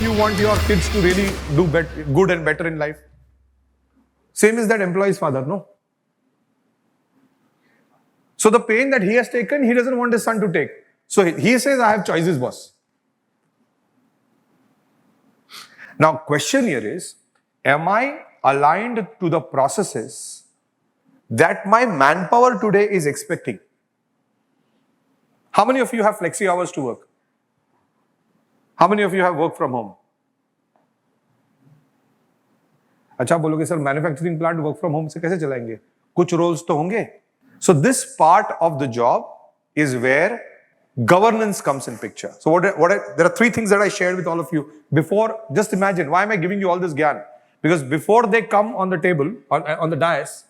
you want your kids to really do good and better in life? Same is that employee's father, no? So the pain that he has taken, he doesn't want his son to take. So he says, I have choices, boss. Now, question here is, am I aligned to the processes that my manpower today is expecting? How many of you have flexi hours to work? How many of you have work from home? अच्छा बोलोगे sir manufacturing plant work from home से कैसे चलाएंगे? कुछ roles तो होंगे. So this part of the job is where governance comes in picture. So there are three things that I shared with all of you before. Just imagine, why am I giving you all this gyan? Because before they come on the table, on the dais,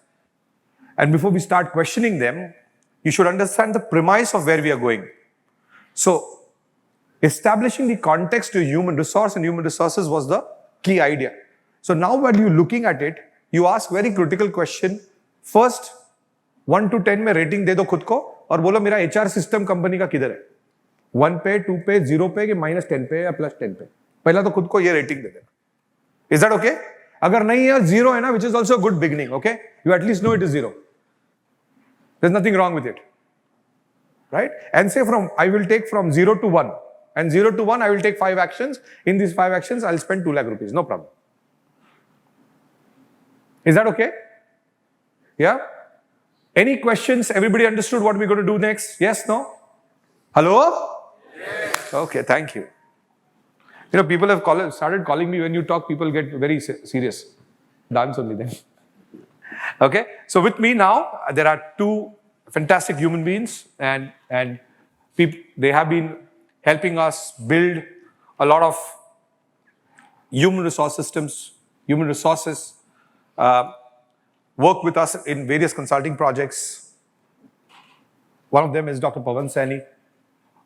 and before we start questioning them, you should understand the premise of where we are going. So establishing the context to human resource and human resources was the key idea. So now when you're looking at it, you ask very critical question. First, 1 to 10 में rating दे दो खुद को और बोलो मेरा HR system company का किधर है? 1 पे, 2 पे, 0 पे कि -10 पे या +10 पे? पहला तो खुद को ये रेटिंग दे देना. Is that okay? अगर नहीं है 0 है ना, which is also a good beginning, okay? You at least know it is 0. There's nothing wrong with it, right? And say I will take from 0 to 1, and 0 to 1 I will take 5 actions. In these 5 actions I'll spend 2 lakh rupees, no problem. Is that okay? Yeah? Any questions? Everybody understood what we're going to do next? Yes, no? Hello? Yes. Okay, thank you. You know, people have started calling me when you talk, people get very serious. Dance only then. Okay, so with me now, there are 2 fantastic human beings and they have been helping us build a lot of human resource systems, human resources, work with us in various consulting projects. One of them is Dr. Pawan Saini.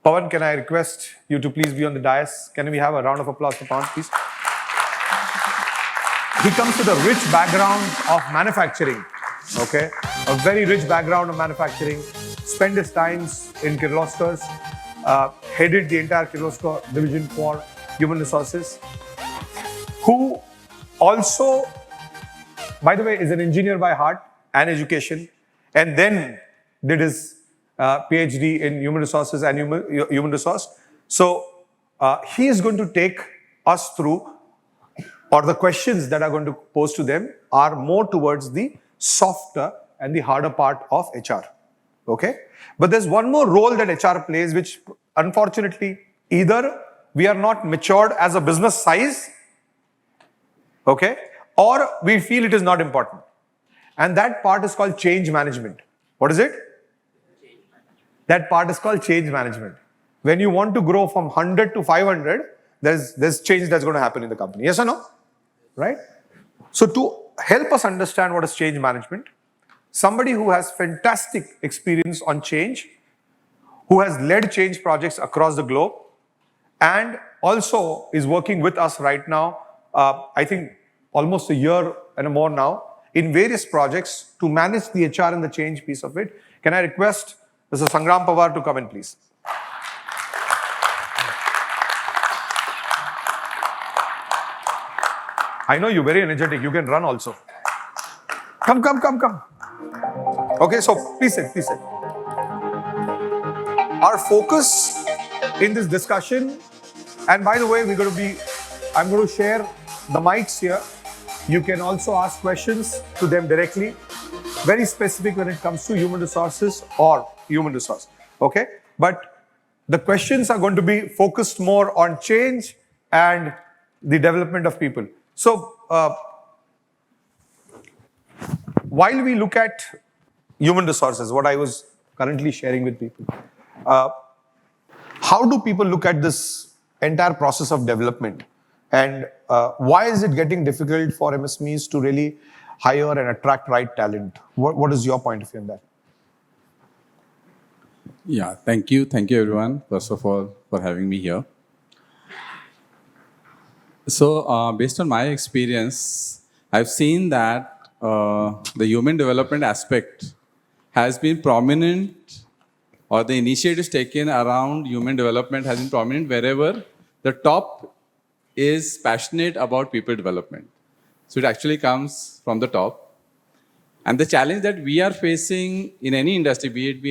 Pawan, can I request you to please be on the dais? Can we have a round of applause for Pawan, please? He comes with a rich background of manufacturing, okay? A very rich background of manufacturing. Spent his times in Kirloskers, headed the entire Kirloskar division for human resources, who also, by the way, is an engineer by heart and education, and then did his PhD in human resources and human resource. So he is going to take us through, or the questions that are going to pose to them are more towards the softer and the harder part of HR. Okay? But there's one more role that HR plays, which unfortunately either we are not matured as a business size, okay, or we feel it is not important. And that part is called change management. What is it? That part is called change management. When you want to grow from 100 to 500, there's change that's going to happen in the company. Yes or no? Right? So to help us understand what is change management, somebody who has fantastic experience on change, who has led change projects across the globe, and also is working with us right now, I think almost a year and more now, in various projects to manage the HR and the change piece of it. Can I request Mr. Sangram Pawar to come in, please? I know you're very energetic. You can run also. Come. Okay, so please sit. Our focus in this discussion, and by the way, I'm going to share the mics here. You can also ask questions to them directly. Very specific when it comes to human resources or human resource. Okay? But the questions are going to be focused more on change and the development of people. So, while we look at human resources, what I was currently sharing with people, how do people look at this entire process of development? And why is it getting difficult for MSMEs to really hire and attract right talent? What is your point of view on that? Yeah, thank you. Thank you, everyone, first of all, for having me here. So, based on my experience, I've seen that the human development aspect has been prominent, or the initiatives taken around human development has been prominent wherever the top is passionate about people development. So it actually comes from the top. And the challenge that we are facing in any industry, be it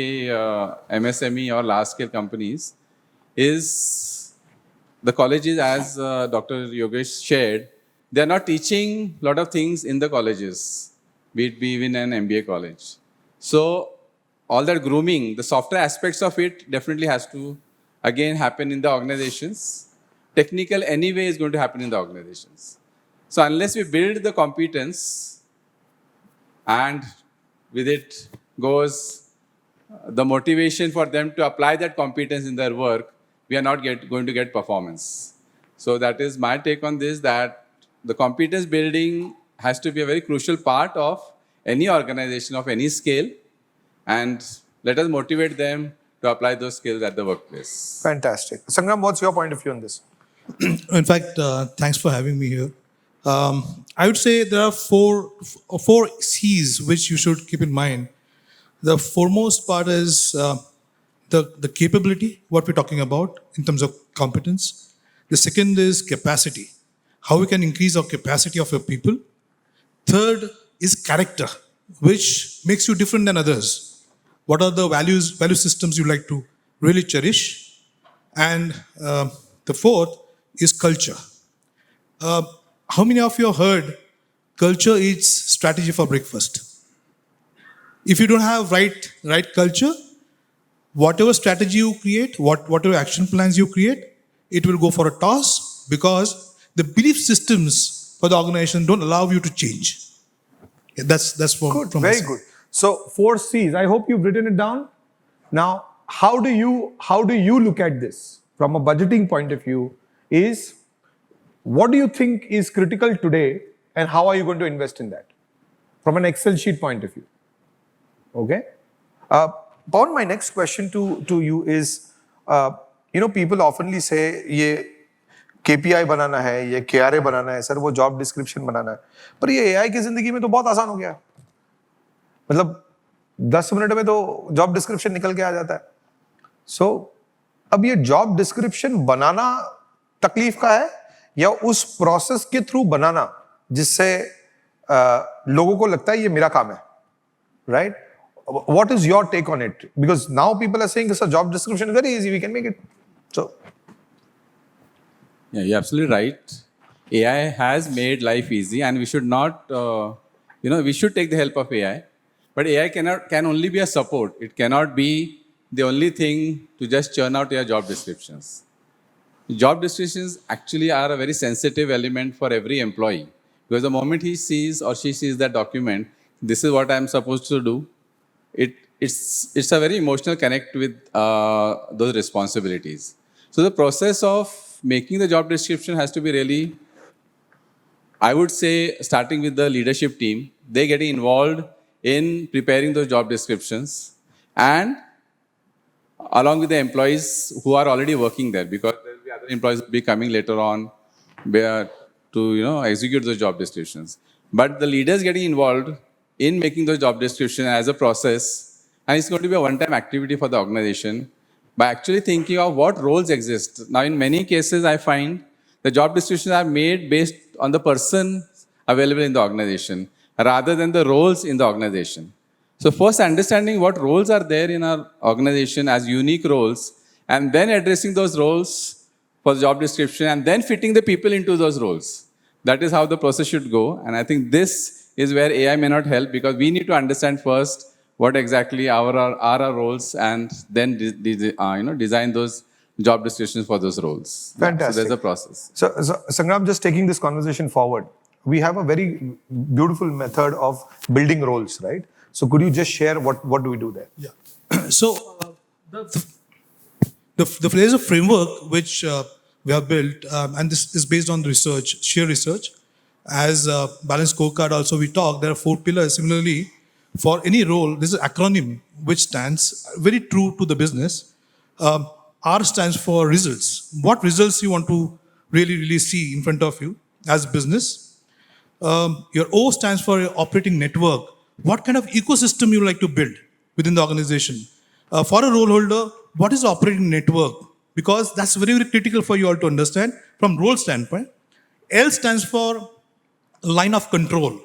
MSME or large scale companies, is the colleges, as Dr. Yogesh shared, they are not teaching a lot of things in the colleges, be it be even an MBA college. So all that grooming, the software aspects of it definitely has to again happen in the organizations. Technical anyway is going to happen in the organizations. So unless we build the competence and with it goes the motivation for them to apply that competence in their work, we are not going to get performance. So that is my take on this, that the competence building has to be a very crucial part of any organization of any scale, and let us motivate them to apply those skills at the workplace. Fantastic. Sangram, what's your point of view on this? In fact, thanks for having me here. I would say there are four C's which you should keep in mind. The foremost part is the capability, what we're talking about in terms of competence. The second is capacity, how we can increase our capacity of your people. Third is character, which makes you different than others. What are the value systems you like to really cherish? And the fourth is culture. How many of you have heard culture eats strategy for breakfast? If you don't have right culture, whatever strategy you create, whatever action plans you create, it will go for a toss because the belief systems for the organization don't allow you to change. Yeah, that's Good, from very my side. good. So 4 C's. I hope you've written it down. Now, how do you look at this from a budgeting point of view? Is what do you think is critical today, and how are you going to invest in that from an Excel sheet point of view? Okay. Pawan, my next question to you is, people oftenly say, ये KPI बनाना है, ये KRA बनाना है, sir वो job description बनाना है, पर ये AI की जिंदगी में तो बहुत आसान हो गया है. मतलब 10 मिनट में तो job description निकल के आ जाता है. So, अब ये job description बनाना तकलीफ का है या उस प्रोसेस के थ्रू बनाना जिससे लोगों को लगता है ये मेरा काम है, right? What is your take on it? Because now people are saying this job description is very easy, we can make it. So, yeah, you're absolutely right. AI has made life easy, and we should not, we should take the help of AI. But AI can only be a support. It cannot be the only thing to just churn out your job descriptions. Job descriptions actually are a very sensitive element for every employee, because the moment he sees or she sees that document, this is what I'm supposed to do. It's a very emotional connect with those responsibilities. So the process of making the job description has to be really, I would say, starting with the leadership team. They getting involved in preparing those job descriptions, and along with the employees who are already working there, because there will be other employees who will be coming later on to execute those job descriptions. But the leaders getting involved in making those job descriptions as a process, and it's going to be a one-time activity for the organization by actually thinking of what roles exist. Now, in many cases, I find the job descriptions are made based on the person available in the organization rather than the roles in the organization. So first understanding what roles are there in our organization as unique roles, and then addressing those roles for the job description, and then fitting the people into those roles. That is how the process should go. And I think this is where AI may not help, because we need to understand first what exactly are our roles, and then design those job descriptions for those roles. Fantastic. So there's a process. So Sangram, just taking this conversation forward, we have a very beautiful method of building roles, right? So could you just share what do we do there? Yeah. So there's a framework which we have built, and this is based on research, sheer research. As a balanced scorecard also we talk, there are 4 pillars. Similarly, for any role, this is an acronym which stands very true to the business. R stands for results. What results you want to really see in front of you as a business. Your O stands for your operating network. What kind of ecosystem you like to build within the organization? For a role holder, what is the operating network? Because that's very, very critical for you all to understand from role standpoint. L stands for line of control.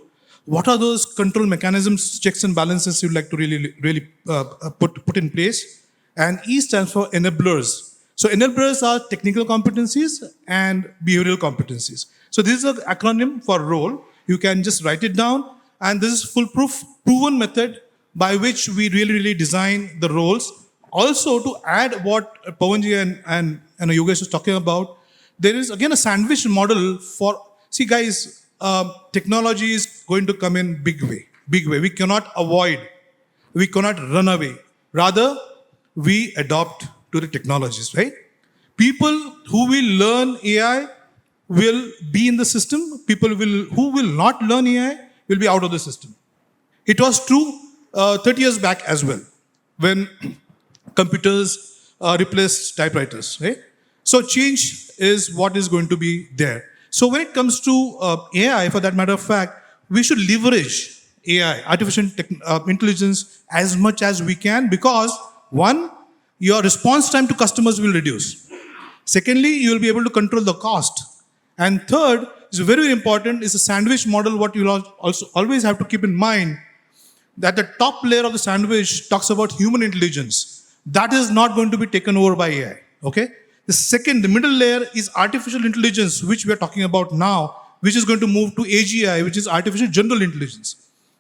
What are those control mechanisms, checks and balances you'd like to really put in place? And E stands for enablers. So enablers are technical competencies and behavioral competencies. So this is an acronym for role. You can just write it down, and this is foolproof, proven method by which we really design the roles. Also, to add what Pawanji and Yogesh was talking about, there is again a sandwich model for, see guys, technology is going to come in big way. We cannot avoid, we cannot run away. Rather, we adopt to the technologies, right? People who will learn AI will be in the system. People who will not learn AI will be out of the system. It was true 30 years back as well, when computers replaced typewriters, right? So change is what is going to be there. So when it comes to AI, for that matter of fact, we should leverage AI, artificial intelligence, as much as we can, because one, your response time to customers will reduce. Secondly, you will be able to control the cost. And third, is very important, is a sandwich model. What you also always have to keep in mind, that the top layer of the sandwich talks about human intelligence. That is not going to be taken over by AI. Okay? The middle layer is artificial intelligence, which we are talking about now, which is going to move to AGI, which is artificial general intelligence.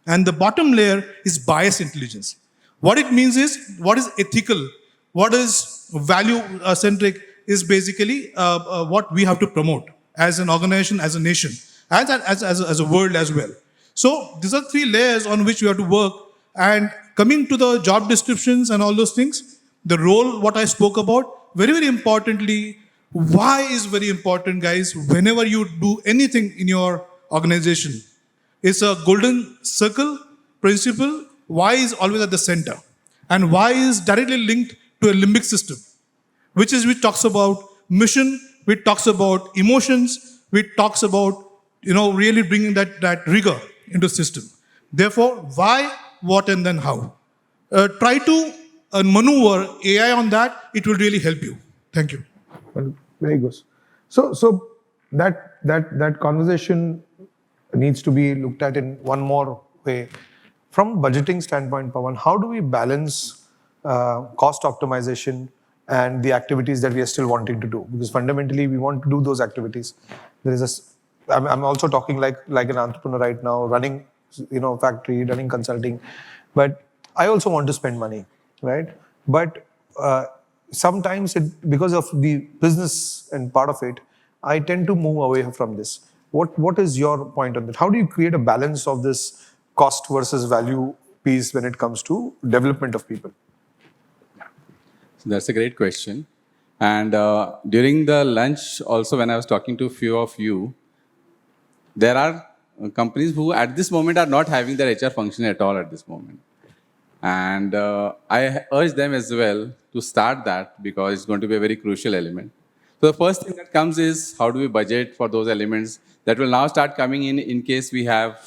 And the bottom layer is bias intelligence. What it means is, what is ethical, what is value centric, is basically what we have to promote as an organization, as a nation, as a world as well. So these are three layers on which we have to work. And coming to the job descriptions and all those things, the role, what I spoke about, very importantly, why is very important, guys, whenever you do anything in your organization. It's a golden circle principle. Why is always at the center. And why is directly linked to a limbic system, which talks about mission, which talks about emotions, which talks about, really bringing that rigor into the system. Therefore, why, what, and then how. Try to maneuver AI on that. It will really help you. Thank you. Well, very good. So that conversation needs to be looked at in one more way. From budgeting standpoint, Pawan, how do we balance cost optimization and the activities that we are still wanting to do? Because fundamentally, we want to do those activities. I'm also talking like an entrepreneur right now, running, factory, running consulting, but I also want to spend money, right? But sometimes because of the business and part of it, I tend to move away from this. What is your point on that? How do you create a balance of this cost versus value piece when it comes to development of people? So that's a great question. And during the lunch, also when I was talking to a few of you, there are companies who at this moment are not having their HR function at all at this moment. And I urge them as well to start that, because it's going to be a very crucial element. So the first thing that comes is, how do we budget for those elements that will now start coming in case we have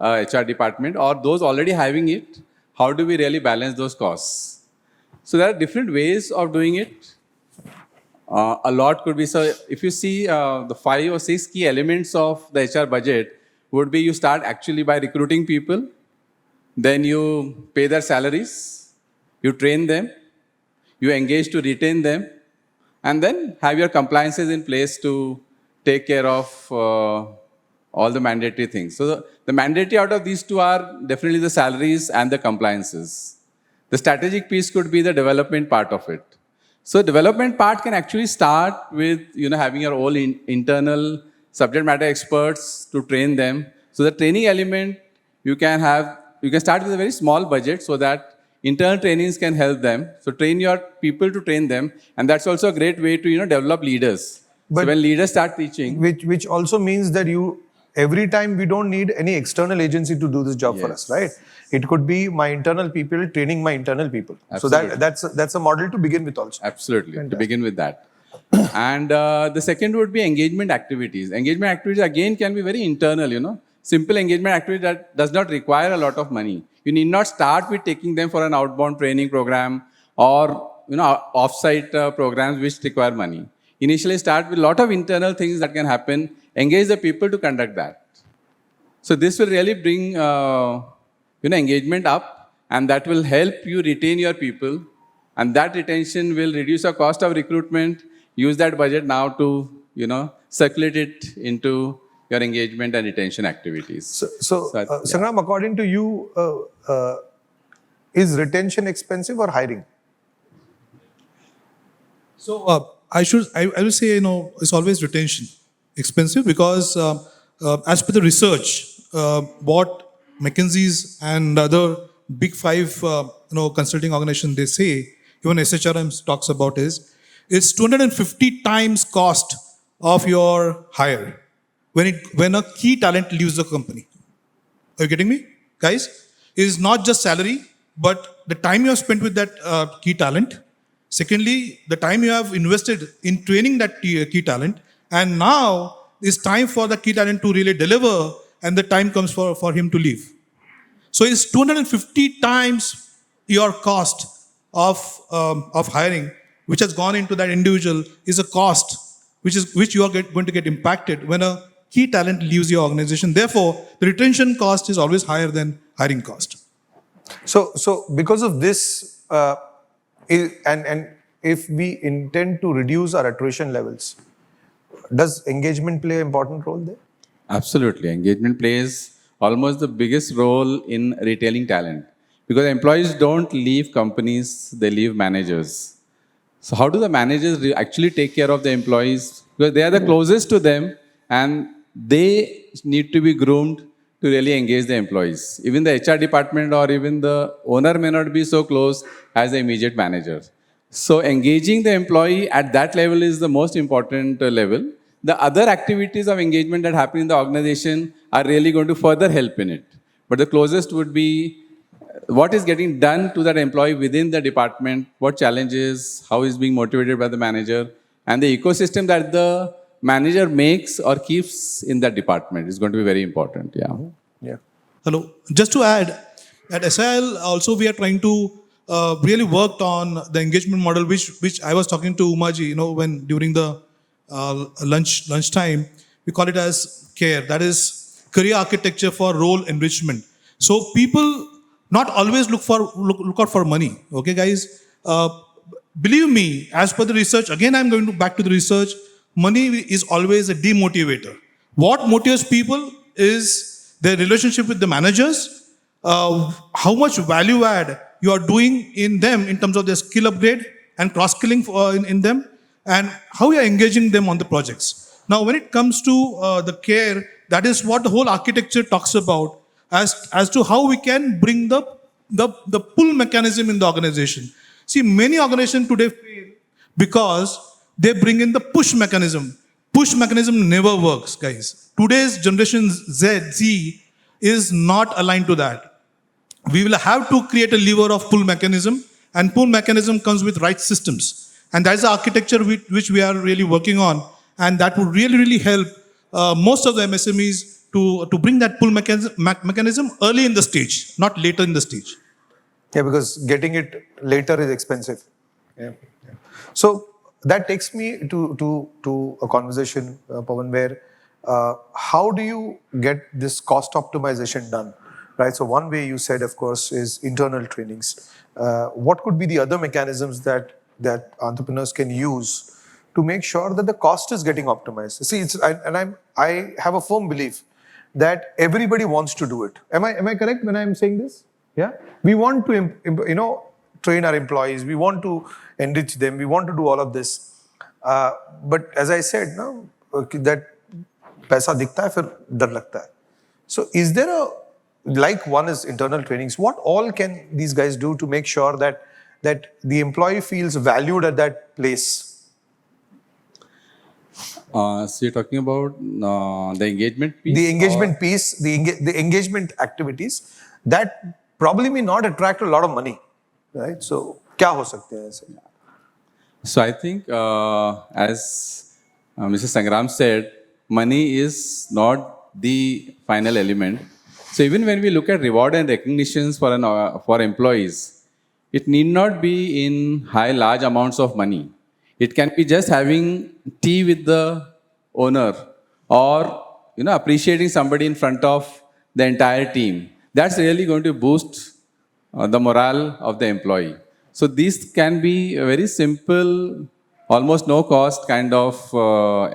a HR department, or those already having it, how do we really balance those costs? So there are different ways of doing it. A lot could be, so if you see the 5 or 6 key elements of the HR budget would be, you start actually by recruiting people, then you pay their salaries, you train them, you engage to retain them, and then have your compliances in place to take care of all the mandatory things. So the mandatory out of these two are definitely the salaries and the compliances. The strategic piece could be the development part of it. So development part can actually start with having your own internal subject matter experts to train them. So the training element you can start with a very small budget, so that internal trainings can help them. So train your people to train them, and that's also a great way to develop leaders. But so when leaders start teaching, which also means that every time we don't need any external agency to do this job for us, right? It could be my internal people training my internal people. Absolutely. So that's a model to begin with also. Absolutely. Fantastic. To begin with that. And the second would be engagement activities. Engagement activities again can be very internal, Simple engagement activity that does not require a lot of money. You need not start with taking them for an outbound training program or off-site programs which require money. Initially start with a lot of internal things that can happen engage the people to conduct that. So this will really bring engagement up, and that will help you retain your people, and that retention will reduce the cost of recruitment. Use that budget now to circulate it into your engagement and retention activities. Sangram, according to you, is retention expensive or hiring? So I will say, it's always retention expensive because as per the research, what McKinsey's and other big five, consulting organizations, they say, even SHRM talks about is, it's 250 times cost of your hire when a key talent leaves the company. Are you getting me, guys? It is not just salary, but the time you have spent with that key talent. Secondly, the time you have invested in training that key talent, and now it's time for the key talent to really deliver, and the time comes for him to leave. So it's 250 times your cost of hiring, which has gone into that individual, is a cost which you are going to get impacted when a key talent leaves your organization. Therefore, the retention cost is always higher than hiring cost. So because of this, and if we intend to reduce our attrition levels, does engagement play an important role there? Absolutely. Engagement plays almost the biggest role in retaining talent, because employees don't leave companies, they leave managers. So how do the managers actually take care of the employees? Because they are the closest to them, and they need to be groomed to really engage the employees. Even the HR department or even the owner may not be so close as the immediate manager. So engaging the employee at that level is the most important level. The other activities of engagement that happen in the organization are really going to further help in it. But the closest would be what is getting done to that employee within the department, what challenges, how is being motivated by the manager, and the ecosystem that the manager makes or keeps in that department is going to be very important. Yeah. Yeah. Hello. Just to add, at SIL also we are trying to really worked on the engagement model, which I was talking to Umaji, when during the lunchtime, we call it as CARE. That is career architecture for role enrichment. So people not always look out for money. Okay, guys. Believe me, as per the research, again I'm going back to the research. Money is always a demotivator. What motivates people is their relationship with the managers, how much value add you are doing in them in terms of their skill upgrade and cross-skilling in them, and how you are engaging them on the projects. Now, when it comes to the care, that is what the whole architecture talks about as to how we can bring the pull mechanism in the organization. See, many organizations today fail because they bring in the push mechanism. Push mechanism never works, guys. Today's generation Z is not aligned to that. We will have to create a lever of pull mechanism, and pull mechanism comes with right systems. And that is the architecture which we are really working on, and that would really help most of the MSMEs to bring that pull mechanism early in the stage, not later in the stage. Yeah, because getting it later is expensive. Yeah. So that takes me to a conversation, Pawan, where how do you get this cost optimization done? Right. So one way you said, of course, is internal trainings. What could be the other mechanisms that entrepreneurs can use to make sure that the cost is getting optimized? See, I have a firm belief that everybody wants to do it. Am I correct when I'm saying this? Yeah. We want to train our employees. We want to enrich them. We want to do all of this. But as I said, no, that paisa dikhta hai, fir dar lagta hai. So is there like one is internal trainings, what all can these guys do to make sure that the employee feels valued at that place? So you're talking about the engagement piece? The engagement piece, the engagement activities that probably may not attract a lot of money, right? So, kya ho sakte hain aise? So I think, as Mr. Sangram said, money is not the final element. So even when we look at reward and recognitions for employees, it need not be in large amounts of money. It can be just having tea with the owner or appreciating somebody in front of the entire team. That's really going to boost the morale of the employee. So these can be a very simple, almost no cost kind of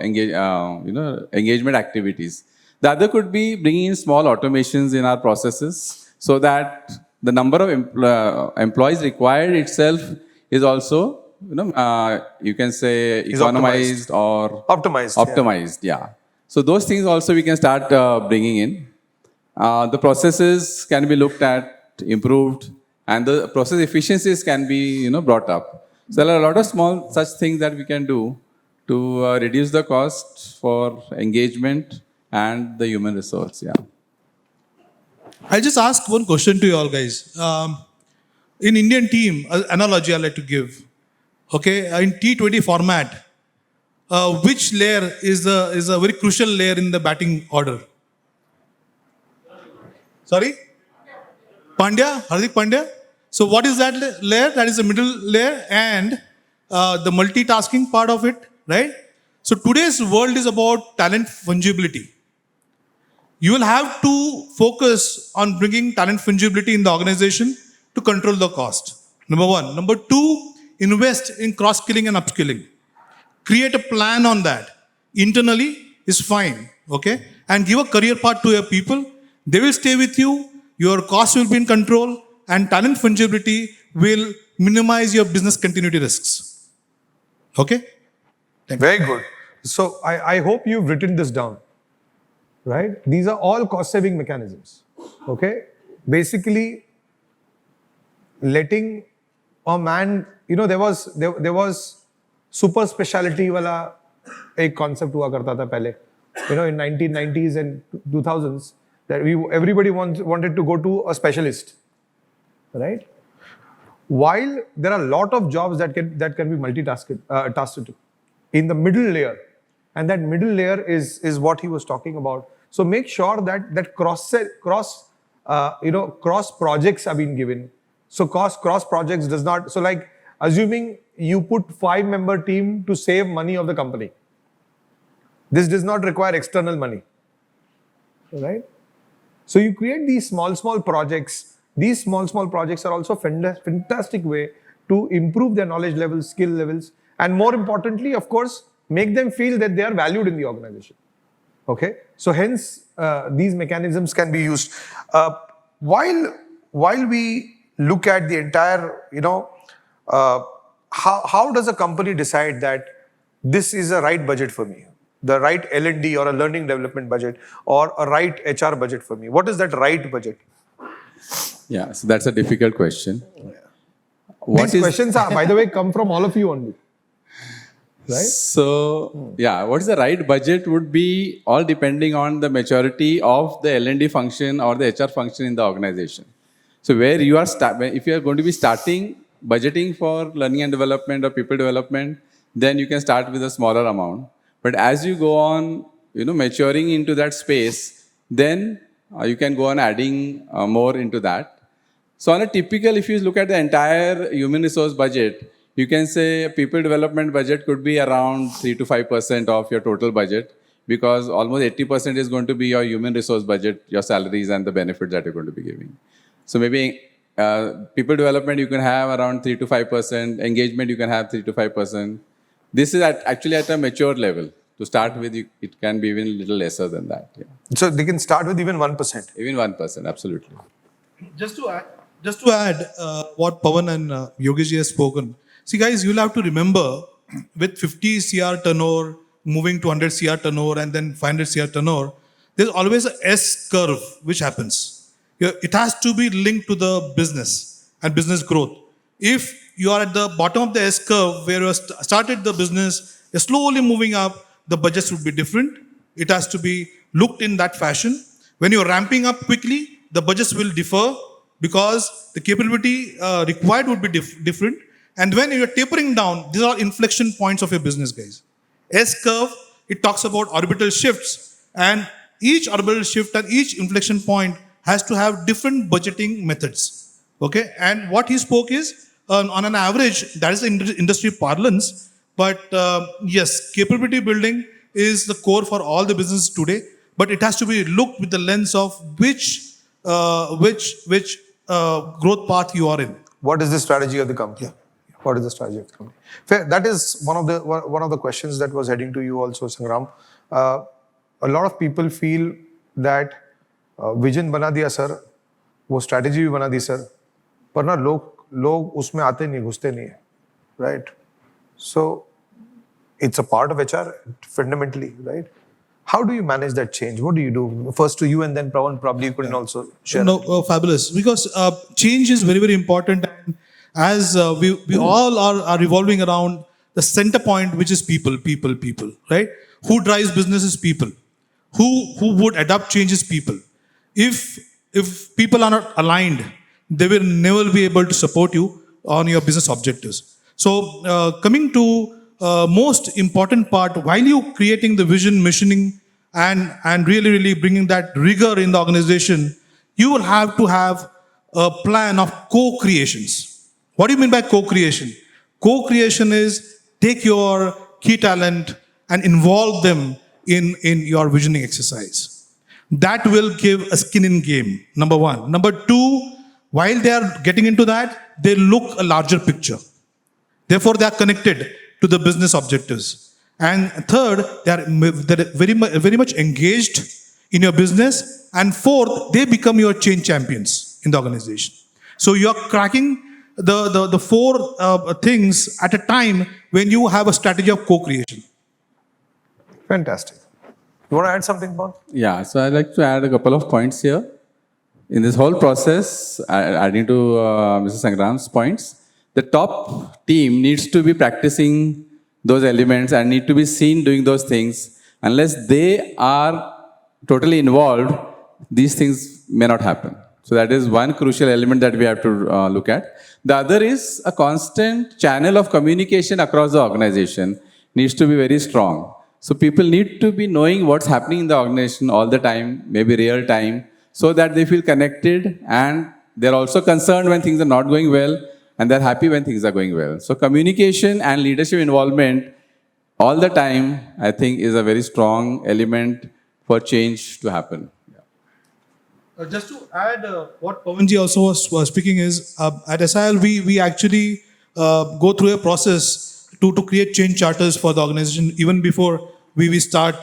engagement activities. The other could be bringing in small automations in our processes so that the number of employees required itself is also you can say Is economized or Optimized. optimized. Yeah. So those things also we can start bringing in. The processes can be looked at, improved, and the process efficiencies can be brought up. So there are a lot of small such things that we can do to reduce the cost for engagement and the human resource. Yeah. I'll just ask one question to you all guys. In Indian team, analogy I like to give. Okay, in T20 format, which layer is a very crucial layer in the batting order? Sorry? Pandya? Hardik Pandya? So what is that layer? That is the middle layer and the multitasking part of it, right? So today's world is about talent fungibility. You will have to focus on bringing talent fungibility in the organization to control the cost. Number one. Number two, invest in cross-skilling and upskilling. Create a plan on that. Internally is fine, okay? And give a career path to your people. They will stay with you. Your costs will be in control, and talent fungibility will minimize your business continuity risks. Okay? Very good. So I hope you've written this down, right? These are all cost-saving mechanisms. Okay? Basically, letting a man, there was super specialty wala एक concept हुआ करता था पहले, in 1990s and 2000s, that everybody wanted to go to a specialist, right? While there are a lot of jobs that can be tasked in the middle layer, and that middle layer is what he was talking about. So make sure that cross projects are being given. So cross projects does not, so like assuming you put 5-member team to save money of the company. This does not require external money, right? So you create these small projects. These small projects are also fantastic way to improve their knowledge levels, skill levels, and more importantly, of course, make them feel that they are valued in the organization. Okay, so hence these mechanisms can be used. While we look at the entire, how does a company decide that this is a right budget for me, the right L&D or a learning development budget, or a right HR budget for me? What is that right budget? Yeah, so that's a difficult question. These questions are, by the way, come from all of you only. Right? So, yeah, what is the right budget would be all depending on the maturity of the L&D function or the HR function in the organization. So, where you are, if you are going to be starting budgeting for learning and development or people development, then you can start with a smaller amount. But as you go on, maturing into that space, then you can go on adding more into that. So, on a typical, if you look at the entire human resource budget, you can say people development budget could be around 3 to 5% of your total budget, because almost 80% is going to be your human resource budget, your salaries and the benefits that you're going to be giving. So maybe people development you can have around 3 to 5%, engagement you can have 3 to 5%. This is actually at a mature level. To start with, it can be even a little lesser than that. Yeah. So they can start with even 1%. Even 1%, absolutely. Just to add what Pawan and Yogesh has spoken. See, guys, you'll have to remember with 50 CR turnover, moving to 100 CR turnover, and then 500 CR turnover, there's always a S curve which happens. It has to be linked to the business and business growth. If you are at the bottom of the S curve where you started the business, you're slowly moving up, the budgets would be different. It has to be looked in that fashion. When you're ramping up quickly, the budgets will differ because the capability required would be different. And when you're tapering down, these are inflection points of your business, guys. S curve, it talks about orbital shifts, and each orbital shift and each inflection point has to have different budgeting methods. Okay, and what he spoke is on an average, that is the industry parlance. But yes, capability building is the core for all the businesses today, but it has to be looked with the lens of which growth path you are in. What is the strategy of the company? Yeah. What is the strategy of the company? Fair. That is one of the questions that was heading to you also, Sangram. A lot of people feel that vision बना दिया sir, वो strategy भी बना दी sir, पर ना लोग उसमें आते नहीं, घुसते नहीं है, right? So it's a part of HR fundamentally, right? How do you manage that change? What do you do? First to you and then Pravan, probably you couldn't also share. No, fabulous. Because change is very, very important. And as we all are revolving around the center point, which is people, right? Who drives business is people. Who would adapt change is people. If people are not aligned, they will never be able to support you on your business objectives. So coming to most important part, while you creating the vision, missioning, and really bringing that rigor in the organization, you will have to have a plan of co-creations. What do you mean by co-creation? Co-creation is take your key talent and involve them in your visioning exercise. That will give a skin in game, number one. Number two, while they are getting into that, they look a larger picture. Therefore, they are connected to the business objectives. And third, they're very much engaged in your business. And fourth, they become your change champions in the organization. So you're cracking the four things at a time when you have a strategy of co-creation. Fantastic. You want to add something, Paul? Yeah, so I'd like to add a couple of points here. In this whole process, adding to Mr. Sangram's points, the top team needs to be practicing those elements and need to be seen doing those things. Unless they are totally involved, these things may not happen. So that is one crucial element that we have to look at. The other is a constant channel of communication across the organization needs to be very strong. So people need to be knowing what's happening in the organization all the time, maybe real time, so that they feel connected and they're also concerned when things are not going well and they're happy when things are going well. So communication and leadership involvement all the time, I think, is a very strong element for change to happen. Just to add what Pawanji also was speaking is, at SIL, we actually go through a process to create change charters for the organization even before we start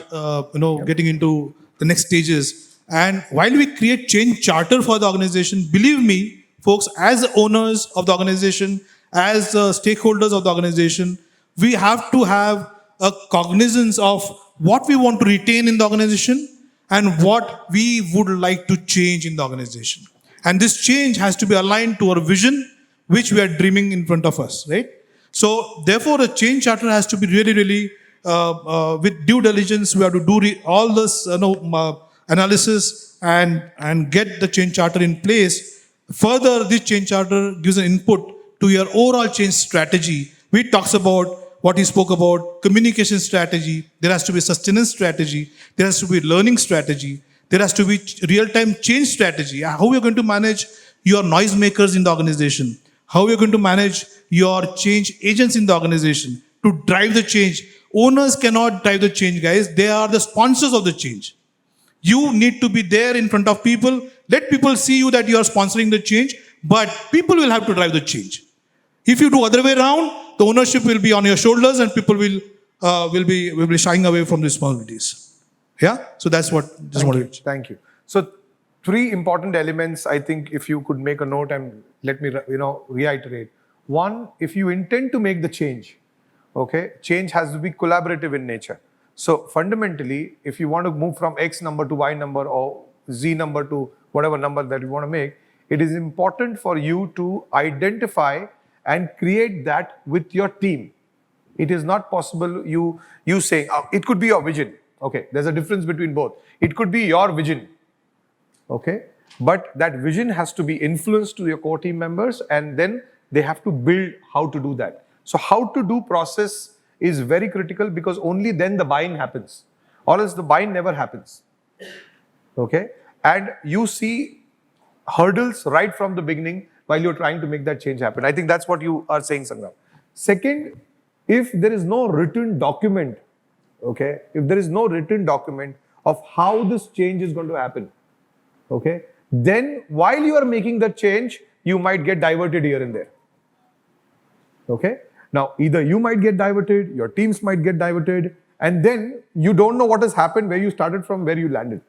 getting into the next stages. And while we create change charter for the organization, believe me, folks, as owners of the organization, as stakeholders of the organization, we have to have a cognizance of what we want to retain in the organization and what we would like to change in the organization. And this change has to be aligned to our vision, which we are dreaming in front of us, right? So therefore, a change charter has to be really with due diligence. We have to do all this analysis and get the change charter in place. Further, this change charter gives an input to your overall change strategy, which talks about what he spoke about, communication strategy. There has to be sustenance strategy. There has to be learning strategy. There has to be real-time change strategy. How you're going to manage your noisemakers in the organization. How you're going to manage your change agents in the organization to drive the change. Owners cannot drive the change, guys. They are the sponsors of the change. You need to be there in front of people. Let people see you that you are sponsoring the change, but people will have to drive the change. If you do other way around, the ownership will be on your shoulders and people will be shying away from the responsibilities. Yeah? So that's what just wanted to. Thank you. So three important elements, I think, if you could make a note and let me reiterate. One, if you intend to make the change, okay, change has to be collaborative in nature. So fundamentally, if you want to move from X number to Y number or Z number to whatever number that you want to make, it is important for you to identify and create that with your team. It is not possible you saying, it could be your vision. Okay, there's a difference between both. It could be your vision. Okay, but that vision has to be influenced to your core team members and then they have to build how to do that. So how to do process is very critical because only then the buying happens, or else the buying never happens. Okay, and you see hurdles right from the beginning while you're trying to make that change happen. I think that's what you are saying, Sangram. Second, if there is no written document, okay, if there is no written document of how this change is going to happen, okay, then while you are making the change, you might get diverted here and there. Okay? Now, either you might get diverted, your teams might get diverted, and then you don't know what has happened, where you started from, where you landed.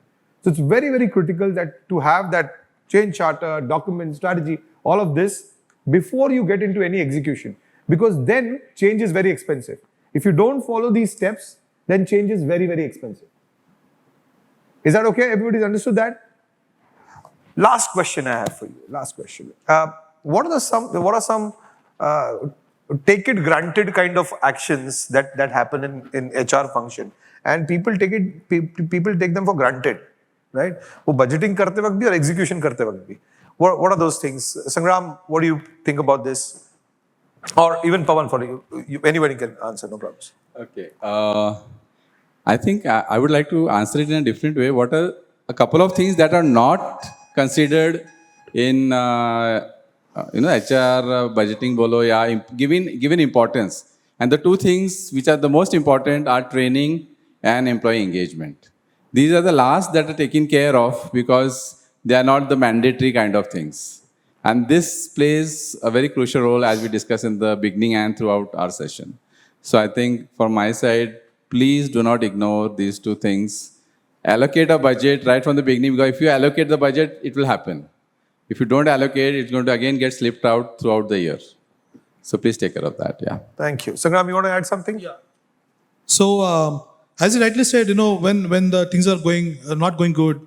So it's very, very critical that to have that change charter, document, strategy, all of this before you get into any execution. Because then change is very expensive. If you don't follow these steps, then change is very, very expensive. Is that okay? Everybody's understood that? Last question I have for you. Last question. What are some take it granted kind of actions that happen in HR function, and people take them for granted, right? वो budgeting करते वक्त भी और execution करते वक्त भी. What are those things? Sangram, what do you think about this? Or even Pawan, for you, anybody can answer, no problems. Okay. I think I would like to answer it in a different way. What are a couple of things that are not considered in HR budgeting bolo ya given importance, and the two things which are the most important are training and employee engagement. These are the last that are taken care of because they are not the mandatory kind of things, and this plays a very crucial role as we discussed in the beginning and throughout our session. So I think from my side, please do not ignore these two things. Allocate a budget right from the beginning, because if you allocate the budget, it will happen. If you don't allocate, it's going to again get slipped out throughout the year. So please take care of that. Yeah. Thank you. Sangram, you want to add something? Yeah. So, as you rightly said, when the things are not going good,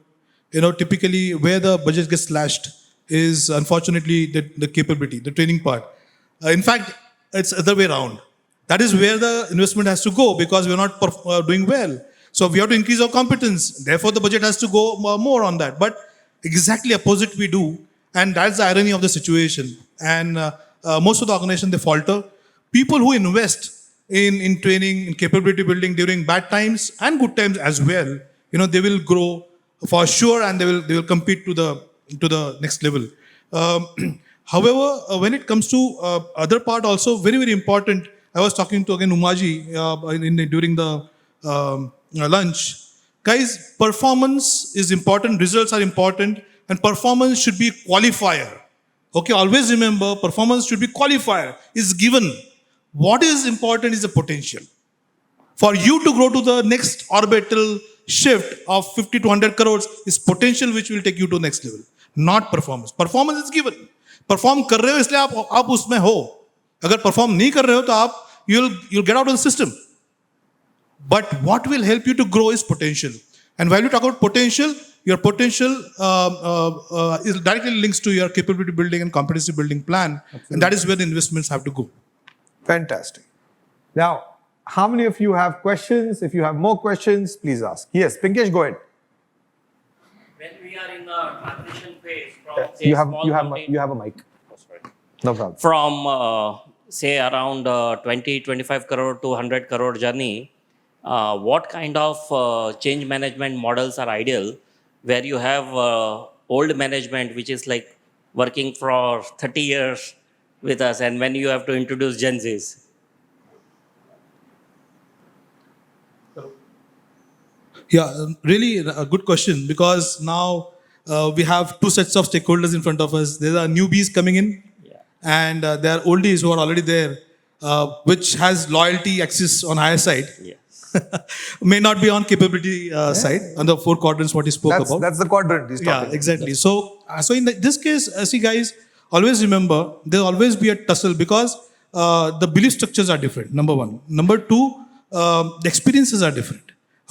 typically where the budget gets slashed is unfortunately the capability, the training part. In fact, it's the other way around. That is where the investment has to go because we're not doing well. So we have to increase our competence. Therefore, the budget has to go more on that. But exactly opposite we do. And that's the irony of the situation. And most of the organization, they falter. People who invest in training, in capability building during bad times and good times as well, they will grow for sure, and they will compete to the next level. However, when it comes to other part also, very, very important. I was talking to again Umaji during the lunch. Guys, performance is important, results are important, and performance should be qualifier. Okay, always remember, performance should be qualifier, is given. What is important is the potential. For you to grow to the next orbital shift of 50 to 100 crores is potential which will take you to next level, not performance. Performance is given. Perform कर रहे हो इसलिए आप उसमें हो. अगर perform नहीं कर रहे हो तो आप you'll get out of the system. But what will help you to grow is potential. And while you talk about potential, your potential is directly links to your capability building and competency building plan. Absolutely. And that is where the investments have to go. Fantastic. Now, how many of you have questions? If you have more questions, please ask. Yes, Pinkesh, go ahead. When we are in the transition phase from You have a mic. Oh, sorry. No problem. From say around 20-25 crore to 100 crore journey, what kind of change management models are ideal where you have old management which is like working for 30 years with us, and when you have to introduce Gen Zs? Yeah, really a good question, because now we have two sets of stakeholders in front of us. There are newbies coming in, and there are oldies who are already there, which has loyalty access on higher side. Yes. May not be on capability side, on the 4 quadrants what he spoke about. That's the quadrant he's talking Yeah, exactly. So in this case, see guys, always remember, there'll always be a tussle because the belief structures are different, number one. Number two, the experiences are different.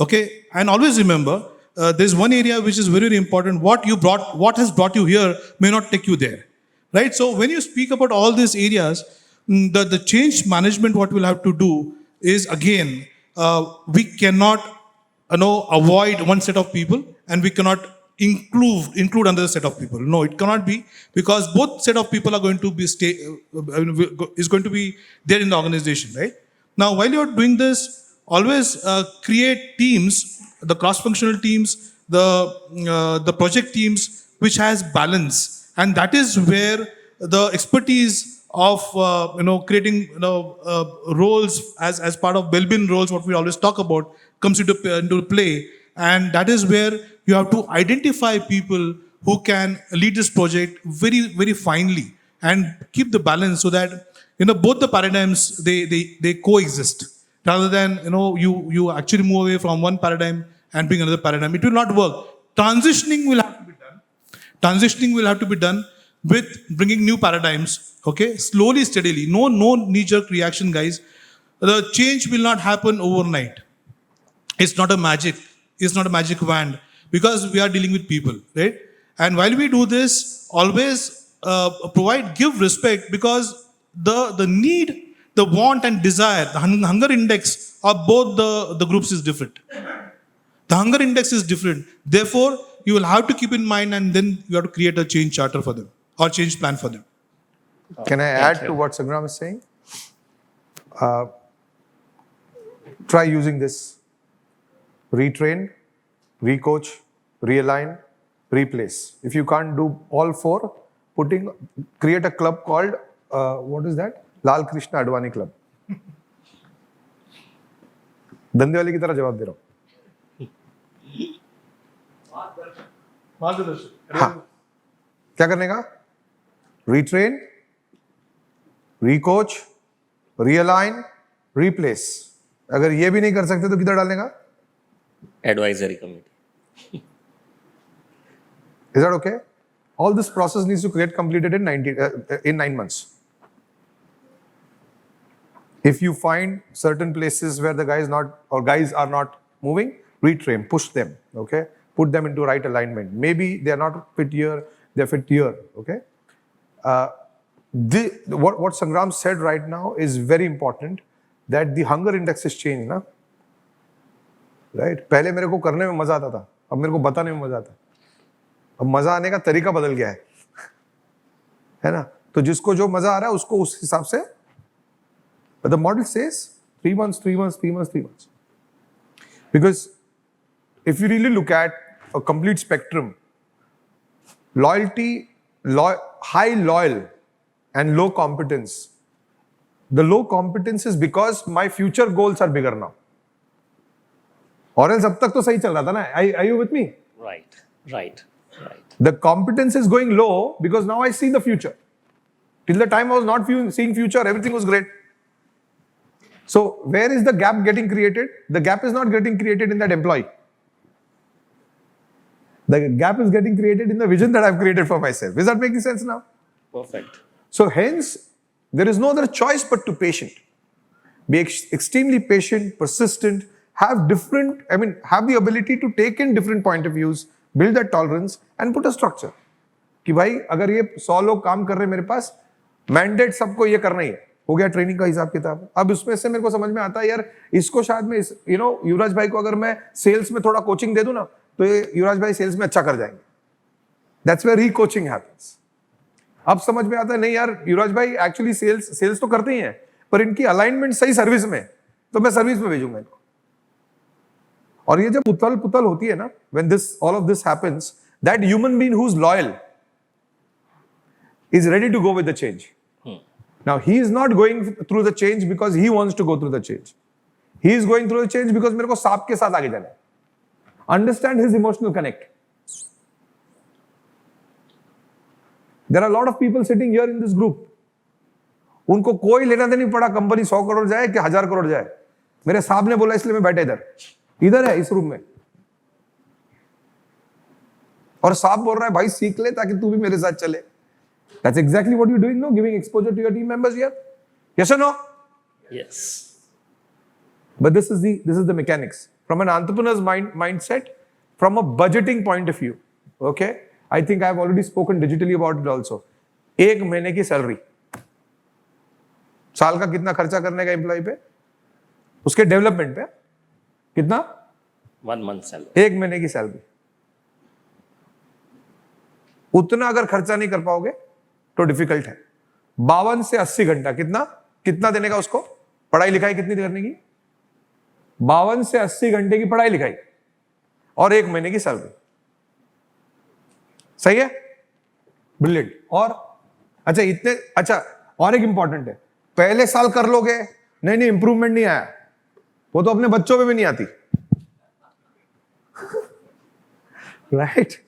Okay, and always remember, there's one area which is very, very important. What has brought you here may not take you there, right? So when you speak about all these areas, the change management, what we'll have to do is, again, we cannot, avoid one set of people, and we cannot include another set of people. No, it cannot be, because both set of people are going to be is going to be there in the organization, right? Now, while you're doing this, always create teams, the cross-functional teams, the project teams, which has balance, and that is where the expertise of creating roles as part of well-being roles, what we always talk about, comes into play, and that is where you have to identify people who can lead this project very, very finely and keep the balance so that both the paradigms they coexist rather than you actually move away from one paradigm and bring another paradigm. It will not work. Transitioning will have to be done. Transitioning will have to be done with bringing new paradigms. Okay, slowly, steadily. No knee-jerk reaction, guys. The change will not happen overnight. It's not a magic. It's not a magic wand because we are dealing with people, right? And while we do this, always give respect because the need, the want and desire, the hunger index of both the groups is different. The hunger index is different. Therefore, you will have to keep in mind, and then you have to create a change charter for them or change plan for them. Can I add to what Sangram is saying? Try using this. Retrain, recoach, realign, replace. If you can't do all four, create a club called, what is that? Lal Krishna Advani Club. धंधे वाले की तरह जवाब दे रहा हूँ. हाँ, क्या करने का? Retrain, recoach, realign, replace. अगर ये भी नहीं कर सकते तो किधर डालने का? Advisory committee. Is that okay? All this process needs to get completed in 9 months. If you find certain places where the guys are not moving, retrain, push them, okay? Put them into right alignment. Maybe they are not fit here, they are fit here, okay? What Sangram said right now is very important, that the hunger index has changed, na? Right? पहले मेरे को करने में मजा आता था, अब मेरे को बताने में मजा आता है. अब मजा आने का तरीका बदल गया है ना? तो जिसको जो मजा आ रहा है उसको उस हिसाब से. But the model says 3 months, 3 months, 3 months, 3 months. Because if you really look at a complete spectrum, loyalty, high loyal and low competence. The low competence is because my future goals are bigger now. Or else अब तक तो सही चल रहा था ना? Are you with me? Right. The competence is going low because now I see the future. Till the time I was not seeing future, everything was great. So where is the gap getting created? The gap is not getting created in that employee. The gap is getting created in the vision that I've created for myself. Is that making sense now? Perfect. So hence, there is no other choice but to patient. Be extremely patient, persistent, have the ability to take in different point of views, build that tolerance and put a structure. कि भाई अगर ये 100 लोग काम कर रहे हैं मेरे पास, मैंडेट सबको ये करना ही है. हो गया ट्रेनिंग का हिसाब किताब. अब उसमें से मेरे को समझ में आता है यार, इसको शायद मैं युवराज भाई को अगर मैं सेल्स में थोड़ा कोचिंग दे दूं ना, तो ये युवराज भाई सेल्स में अच्छा कर जाएंगे. That's where recoaching happens. अब समझ में आता है नहीं यार, युवराज भाई एक्चुअली सेल्स तो करते ही हैं, पर इनकी अलाइनमेंट सही सर्विस में, तो मैं सर्विस में भेजूंगा इनको. और ये जब पुतल होती है ना, when all of this happens, that human being who's loyal is ready to go with the change. Now he is not going through the change because he wants to go through the change. He is going through the change because मेरे को सांप के साथ आगे जाना है. Understand his emotional connect. There are a lot of people sitting here in this group. उनको कोई लेना देना नहीं पड़ा कंपनी 100 करोड़ जाए कि 1000 करोड़ जाए. मेरे साहब ने बोला इसलिए मैं बैठा इधर है इस रूम में. और साहब बोल रहा है भाई सीख ले ताकि तू भी मेरे साथ चले. That's exactly what you're doing now, giving exposure to your team members here. Yes or no? Yes. But this is the mechanics. From an entrepreneur's mindset, from a budgeting point of view, okay? I think I've already spoken digitally about it also. 1 महीने की salary. साल का कितना खर्चा करने का employ पे? उसके डेवलपमेंट पे कितना? 1 month salary. 1 महीने की सैलरी. उतना अगर खर्चा नहीं कर पाओगे तो डिफिकल्ट है. 52 से 80 घंटा कितना देने का उसको? पढ़ाई लिखाई कितनी करने की? 52 से 80 घंटे की पढ़ाई लिखाई और 1 महीने की सैलरी. सही है? ब्रिलियंट. और अच्छा और एक इंपॉर्टेंट है, पहले साल कर लोगे नहीं इंप्रूवमेंट नहीं आया, वो तो अपने बच्चों पे भी नहीं आती. right?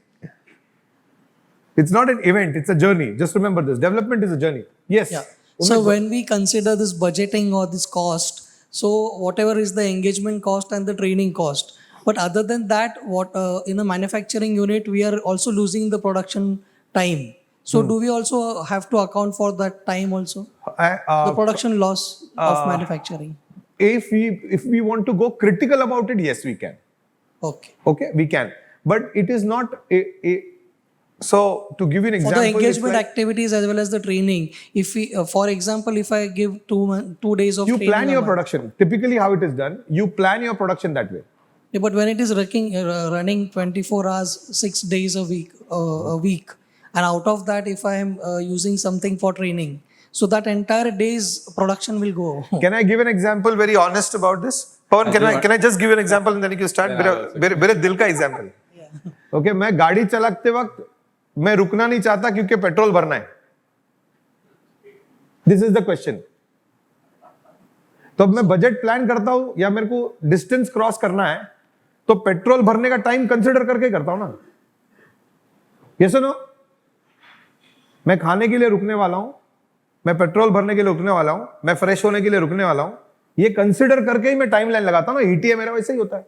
It's not an event, it's a journey. Just remember this. Development is a journey. Yes. Yeah. So when we consider this budgeting or this cost, so whatever is the engagement cost and the training cost, but other than that, what in a manufacturing unit we are also losing the production time. So do we also have to account for that time also? The production loss of manufacturing. If we want to go critical about it, yes, we can. Okay. Okay, we can. But it is not so to give you an For example, the it's engagement like activities as well as the training, if we, for example, if I give 2 days of you training plan a your month. production. Typically, how it is done, you plan your production that way. Yeah, but when it is running 24 hours, 6 days a week, and out of that, if I am using something for training, so that entire day's production will go. Can I give an example very honest about this? Pawan, can I just give you an example and then you can start? मेरे दिल का example. Okay, मैं गाड़ी चलाते वक्त मैं रुकना नहीं चाहता क्योंकि पेट्रोल भरना है. This is the question. तो अब मैं बजट प्लान करता हूं या मेरे को डिस्टेंस क्रॉस करना है तो पेट्रोल भरने का टाइम कंसिडर करके करता हूं ना. Yes no? मैं खाने के लिए रुकने वाला हूं, मैं पेट्रोल भरने के लिए रुकने वाला हूं, मैं फ्रेश होने के लिए रुकने वाला हूं. ये कंसिडर करके ही मैं टाइम लाइन लगाता हूं ना. ईटीए मेरा वैसे ही होता है.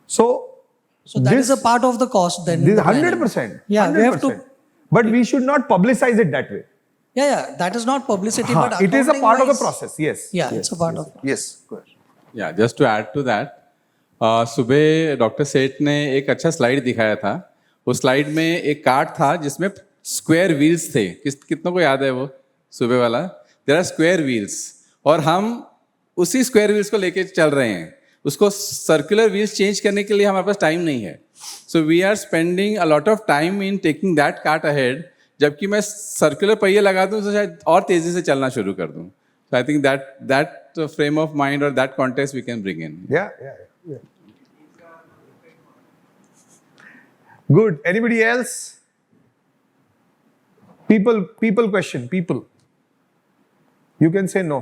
So that is a part of the cost then. This is 100%. Yeah, we have to. But we should not publicize it that way. Yeah, that is not publicity, but It is a part of the accounting-wise- process. Yes. Yeah, it's a part of. Yes. Go ahead. Yeah, just to add to that, सुबह doctor सेठ ने एक अच्छा slide दिखाया था. उस slide में एक कार्ड था जिसमें स्क्वायर व्हील्स थे. कितनों को याद है वो सुबह वाला? देयर आर स्क्वायर व्हील्स और हम उसी स्क्वायर व्हील्स को लेके चल रहे हैं. उसको सर्कुलर व्हील्स चेंज करने के लिए हमारे पास टाइम नहीं है. So we are spending a lot of time in taking that cart ahead. जबकि मैं सर्कुलर पहिए लगा दूं तो शायद और तेजी से चलना शुरू कर दूं. So I think that frame of mind और that context we can bring in. Yeah. Good. Anybody else? People question. People. You can say no.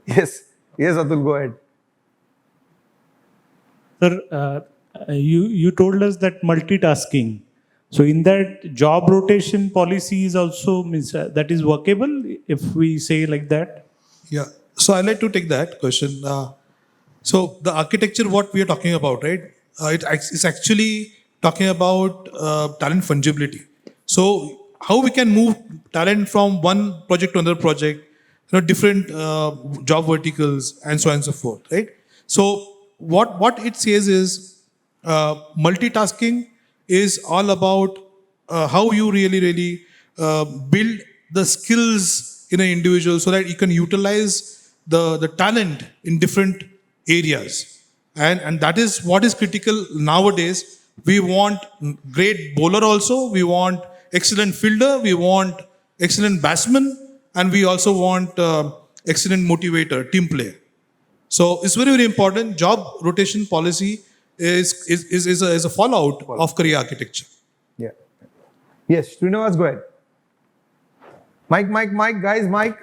Yes. Yes, Atul, go ahead. Sir, you told us that multitasking. So in that job rotation policy is also means that is workable if we say like that. Yeah. So I'd like to take that question. So the architecture, what we are talking about, right? It's actually talking about talent fungibility. So how we can move talent from one project to another project, different job verticals and so on and so forth, right? So what it says is multitasking is all about how you really build the skills in an individual so that you can utilize the talent in different areas. And that is what is critical nowadays. We want great bowler also, we want excellent fielder, we want excellent batsman, and we also want excellent motivator, team player. So it's very important. Job rotation policy is a fallout of career architecture. Yeah. Yes, Srinivas, go ahead. Mike, guys, Mike.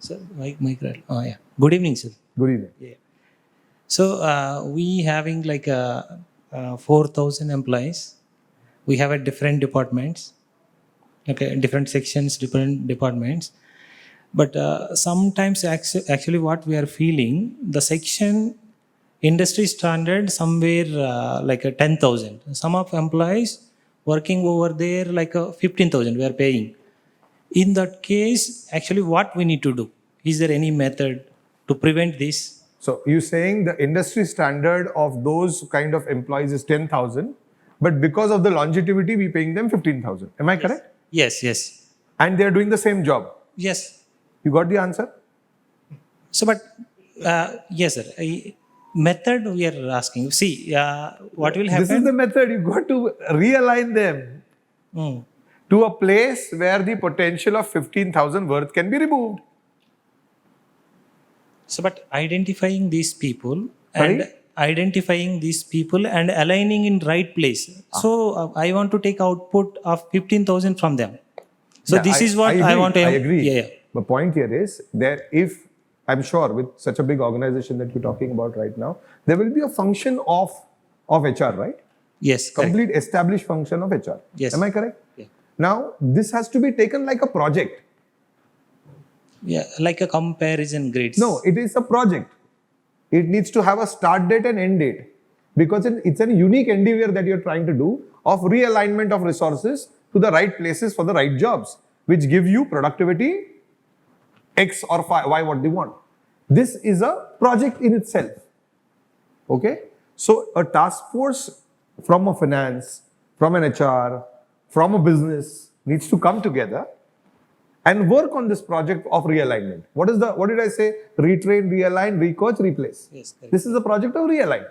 Sir, mic right. Oh yeah. Good evening, sir. Good evening. Yeah. So we having like 4,000 employees. We have at different departments. Okay, different sections, different departments. But sometimes actually what we are feeling, the section industry standard somewhere like a 10,000. Some of employees working over there like 15,000 we are paying. In that case, actually what we need to do? Is there any method to prevent this? So you're saying the industry standard of those kind of employees is 10,000, but because of the longevity, we're paying them 15,000. Am I correct? Yes. And they're doing the same job. Yes. You got the answer? So, but yes, sir. Method we are asking. See, what will happen? This is the method. You got to realign them to a place where the potential of 15,000 worth can be removed. So, but identifying these people Sorry? and aligning in right place. So, I want to take output of 15,000 from them. So, Yeah, this is what I I agree. want to. I agree. Yeah. The point here is that if I'm sure with such a big organization that you're talking about right now, there will be a function of HR, right? Yes, correct. Complete established function of HR. Yes. Am I correct? Yeah. Now, this has to be taken like a project. Yeah, like a comparison grades. No, it is a project. It needs to have a start date and end date because it's a unique endeavor that you're trying to do of realignment of resources to the right places for the right jobs, which give you productivity X or Y what they want. This is a project in itself. Okay? So a task force from a finance, from an HR, from a business needs to come together and work on this project of realignment. What did I say? Retrain, realign, recoach, replace. Yes, correct. This is a project of realignment.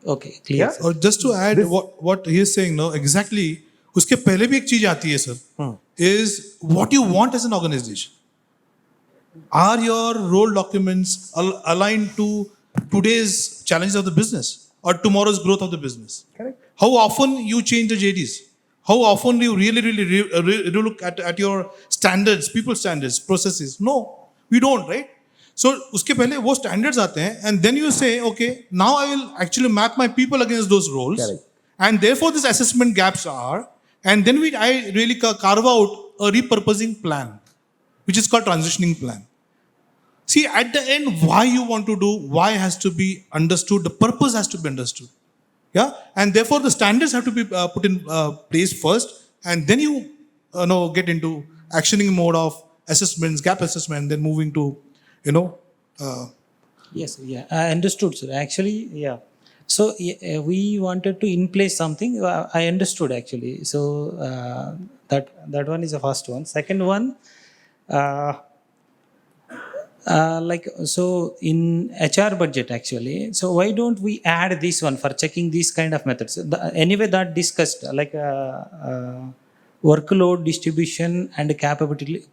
Okay, clear. Yeah? Sir. Or just to add This- what he is saying, no, exactly. उसके पहले भी एक चीज आती है sir, is what you want as an organization. Are your role documents aligned to today's challenges of the business or tomorrow's growth of the business? Correct. How often you change the JDs? How often you really look at your standards, people standards, processes? No, we don't, right? So उसके पहले वो standards आते हैं, and then you say, okay, now I will actually map my people against those roles, Correct. and therefore these assessment gaps are, and then I really carve out a repurposing plan, which is called transitioning plan. See, at the end, why you want to do, why has to be understood, the purpose has to be understood. Yeah, and therefore the standards have to be put in place first, and then you get into actioning mode of assessments, gap assessment, then moving to, Yes, yeah, I understood, sir. Actually, yeah. So we wanted to in place something. I understood actually. So that one is the first one. Second one, so in HR budget actually. So why don't we add this one for checking these kind of methods? Anyway, that discussed workload distribution and capability,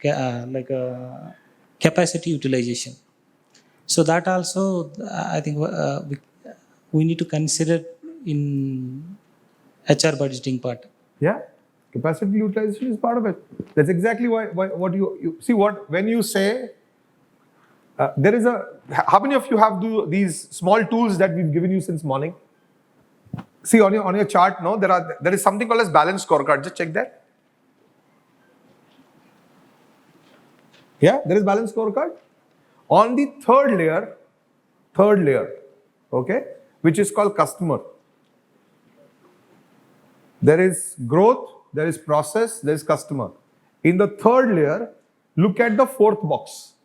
capacity utilization. So that also, I think we need to consider in HR budgeting part. Yeah, capacity utilization is part of it. That's exactly why what you see. When you say there is how many of you have these small tools that we've given you since morning? See on your chart, no, there is something called as balance scorecard. Just check that. Yeah, there is balance scorecard. On the third layer, okay, which is called customer. There is growth, there is process, there is customer. In the third layer, look at the fourth box.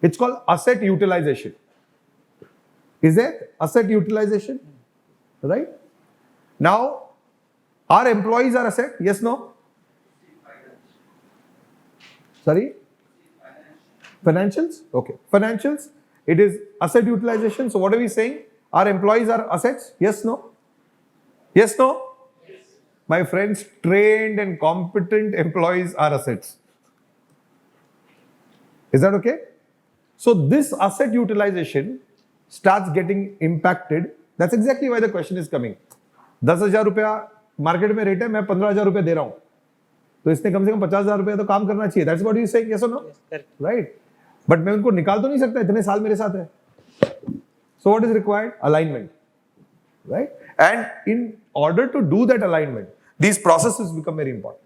It's called asset utilization. Is it asset utilization? Right? Now, our employees are asset? Yes, no? Sorry? Financials? Okay. Financials, it is asset utilization. So what are we saying? Our employees are assets? Yes, no? Yes, no? Yes. My friends, trained and competent employees are assets. Is that okay? So this asset utilization starts getting impacted. That's exactly why the question is coming. 10,000 रुपया market में rate है, मैं 15,000 रुपया दे रहा हूं, तो इसने कम से कम 50,000 रुपया तो काम करना चाहिए. That's what you saying, yes or no? Yes, right. But मैं उनको निकाल तो नहीं सकता, इतने साल मेरे साथ है. So what is required? Alignment, right? And in order to do that alignment, these processes become very important,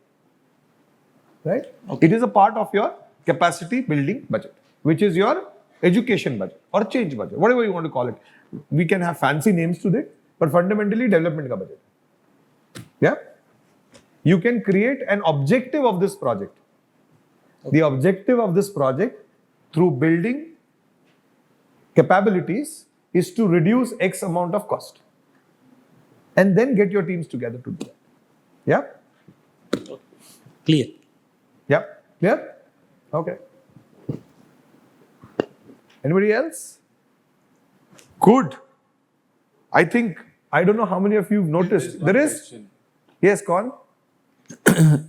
right? Okay. It is a part of your capacity building budget, which is your education budget or change budget, whatever you want to call it. We can have fancy names to it, but fundamentally development ka budget. Yeah? You can create an objective of this project. Okay. The objective of this project through building capabilities is to reduce X amount of cost. And then get your teams together to do that. Yeah? Clear. Yeah? Clear? Okay. Anybody else? Good. I don't know how many of you have noticed. There is? Question. Yes, Con?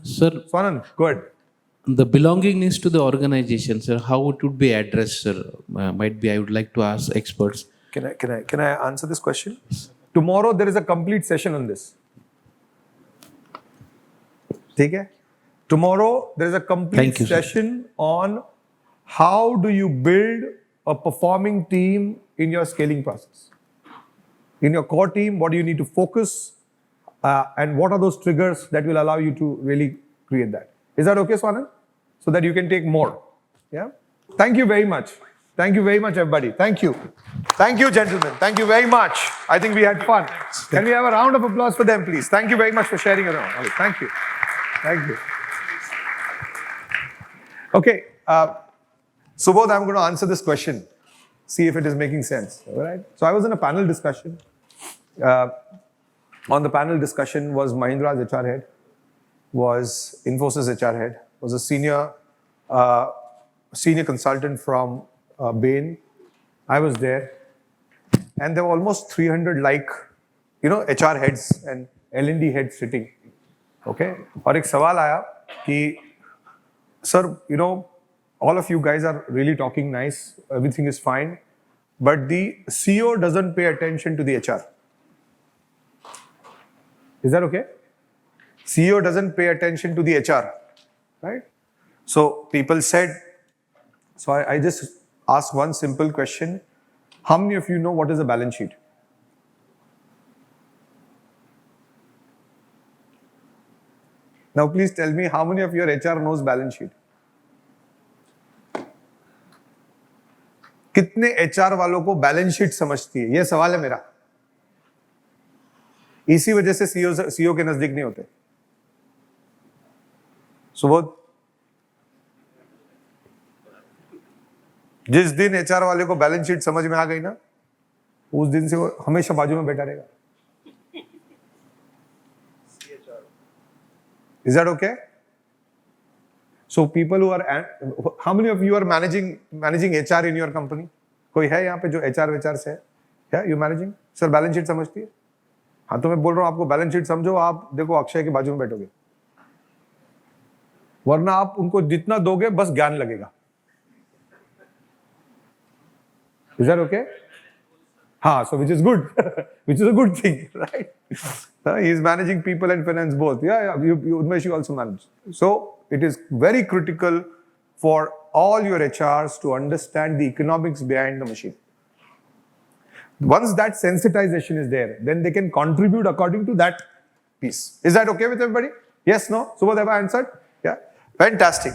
Sir, Swanand, go ahead. the belongingness to the organization, sir, how it would be addressed, sir? Might be I would like to ask experts. Can I answer this question? Tomorrow there is a complete session on this. ठीक है? Tomorrow, there is a complete Thank you, sir. session on how do you build a performing team in your scaling process. In your core team, what do you need to focus and what are those triggers that will allow you to really create that? Is that okay, Swanan? So that you can take more. Yeah. Thank you very much. Thank you very much, everybody. Thank you. Thank you, gentlemen. Thank you very much. I think we had fun. Can we have a round of applause for them, please? Thank you very much for sharing around. Thank you. Thank you. Okay. Subodh, I'm going to answer this question. See if it is making sense. All right. So I was in a panel discussion. On the panel discussion was Mahindra's HR head, was Infosys HR head, was a senior consultant from Bain. I was there, and there were almost 300 HR heads and L&D heads sitting. Okay, और एक सवाल आया कि sir, all of you guys are really talking nice, everything is fine, but the CEO doesn't pay attention to the HR. Is that okay? CEO doesn't pay attention to the HR, right? So people said, so I just asked one simple question. How many of you know what is a balance sheet? Now please tell me how many of your HR knows balance sheet? कितने HR वालों को balance sheet समझती है? ये सवाल है मेरा. इसी वजह से CEO के नजदीक नहीं होते. सुबोध, जिस दिन HR वाले को बैलेंस शीट समझ में आ गई ना, उस दिन से वो हमेशा बाजू में बैठा रहेगा. Is that okay? So people who are, how many of you are managing HR in your company? कोई है यहाँ पे जो HR से है? Yeah, you managing? Sir, balance sheet समझती है? हाँ, तो मैं बोल रहा हूँ आपको बैलेंस शीट समझो, आप देखो अक्षय के बाजू में बैठोगे, वरना आप उनको जितना दोगे बस ज्ञान लगेगा. Is that okay? हाँ, so which is good, which is a good thing, right? He is managing people and finance both. Yeah, Udmesh, you also manage. So it is very critical for all your HRs to understand the economics behind the machine. Once that sensitization is there, then they can contribute according to that piece. Is that okay with everybody? Yes, no? Subodh, have I answered? Yeah. Fantastic.